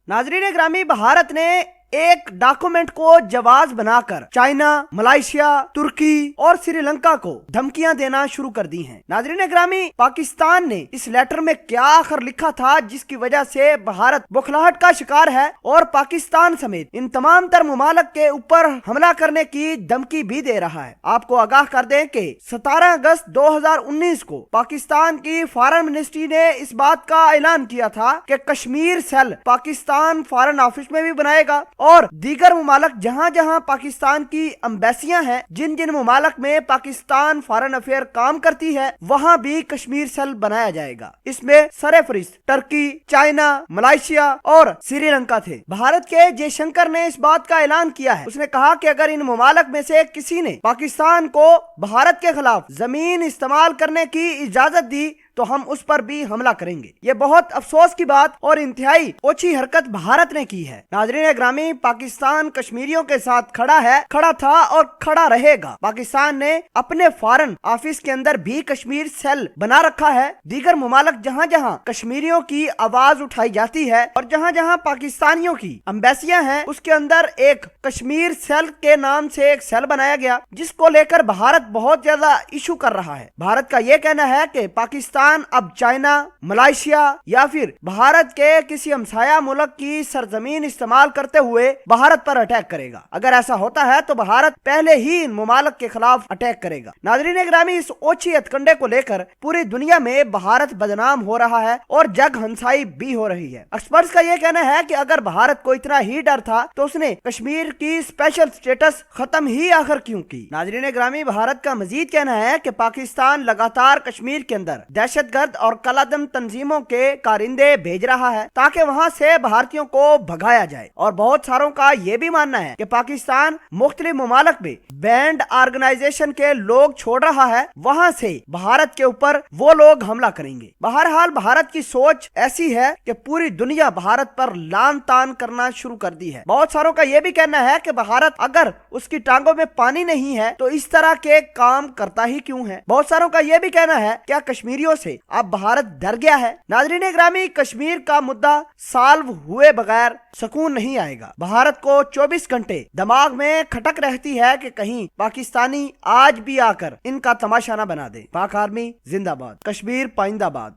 नाजरीन ग्रामी, भारत ने एक डॉक्यूमेंट को जवाब बनाकर चाइना, मलेशिया, तुर्की और श्रीलंका को धमकियां देना शुरू कर दी हैं। नाजरीन ग्रामी, पाकिस्तान ने इस लेटर में क्या आखिर लिखा था जिसकी वजह से भारत बौखलाहट का शिकार है और पाकिस्तान समेत इन तमाम तर ममालिक के ऊपर हमला करने की धमकी भी दे रहा है। आपको आगाह कर दें कि 17 अगस्त 2019 को पाकिस्तान की फॉरेन मिनिस्ट्री ने इस बात का ऐलान किया था कि Kashmir cell Pakistan foreign office में भी बनाएगा और दीगर ममालिक जहां जहां पाकिस्तान की एम्बेसियां हैं, जिन जिन ममालिक में पाकिस्तान फॉरेन अफेयर काम करती है, वहां भी कश्मीर सेल बनाया जाएगा। इसमें सरफहरिस्त टर्की, चाइना, मलेशिया और श्रीलंका थे। भारत के जयशंकर ने इस बात का ऐलान किया है। उसने कहा कि अगर इन ममालिक में से किसी ने पाकिस्तान को भारत के खिलाफ जमीन इस्तेमाल करने की इजाजत दी तो हम उस पर भी हमला करेंगे। ये बहुत अफसोस की बात और इंतहाई ओछी हरकत भारत ने की है। नाजरीन ग्रामी, पाकिस्तान कश्मीरियों के साथ खड़ा है, खड़ा था और खड़ा रहेगा। पाकिस्तान ने अपने फॉरेन ऑफिस के अंदर भी कश्मीर सेल बना रखा है। दीगर ममालिक जहां जहां कश्मीरियों की आवाज उठाई जाती है और जहां जहां पाकिस्तानियों की एम्बेसियां हैं, उसके अंदर एक कश्मीर सेल के नाम से एक सेल बनाया गया, जिसको लेकर भारत बहुत ज्यादा इशू कर रहा है। भारत का ये कहना है कि पाकिस्तान अब चाइना, मलेशिया या फिर भारत के किसी हमसाया मुल्क की सरजमीन इस्तेमाल करते हुए भारत पर अटैक करेगा। अगर ऐसा होता है तो भारत पहले ही इन ममालिक के खिलाफ अटैक करेगा। नाजरीन ग्रामी, इस ओछी हथकंडे को लेकर पूरी दुनिया में भारत बदनाम हो रहा है और जग हंसाई भी हो रही है। एक्सपर्ट्स का यह कहना है कि अगर भारत को इतना ही डर था तो उसने कश्मीर की स्पेशल स्टेटस खत्म ही आखिर क्यों की। नाजरीन ग्रामी, भारत का मजीद कहना है कि पाकिस्तान लगातार कश्मीर के अंदर दहशतगर्द और कलादम तंजीमों के कारिंदे भेज रहा है ताकि वहां से भारतीयों को भगाया जाए। और बहुत सारों का यह भी मानना है कि पाकिस्तान मुख्तलिफ ममालिक में बैंड ऑर्गेनाइजेशन के लोग छोड़ रहा है, वहां से भारत के ऊपर वो लोग हमला करेंगे। बहरहाल भारत की सोच ऐसी है कि पूरी दुनिया भारत पर लान तान करना शुरू कर दी है। बहुत सारों का यह भी कहना है कि भारत अगर उसकी टांगों में पानी नहीं है तो इस तरह के काम करता ही क्यों है। बहुत सारों का यह भी कहना है क्या कश्मीरियों से अब भारत डर गया है। नाजरीन ग्रामी, कश्मीर का मुद्दा सॉल्व हुए बगैर सुकून नहीं आएगा। भारत को 24 घंटे दिमाग में खटक रहती है कि कहीं पाकिस्तानी आज भी आकर इनका तमाशा न बना दे। पाक आर्मी जिंदाबाद, कश्मीर पाइंदाबाद।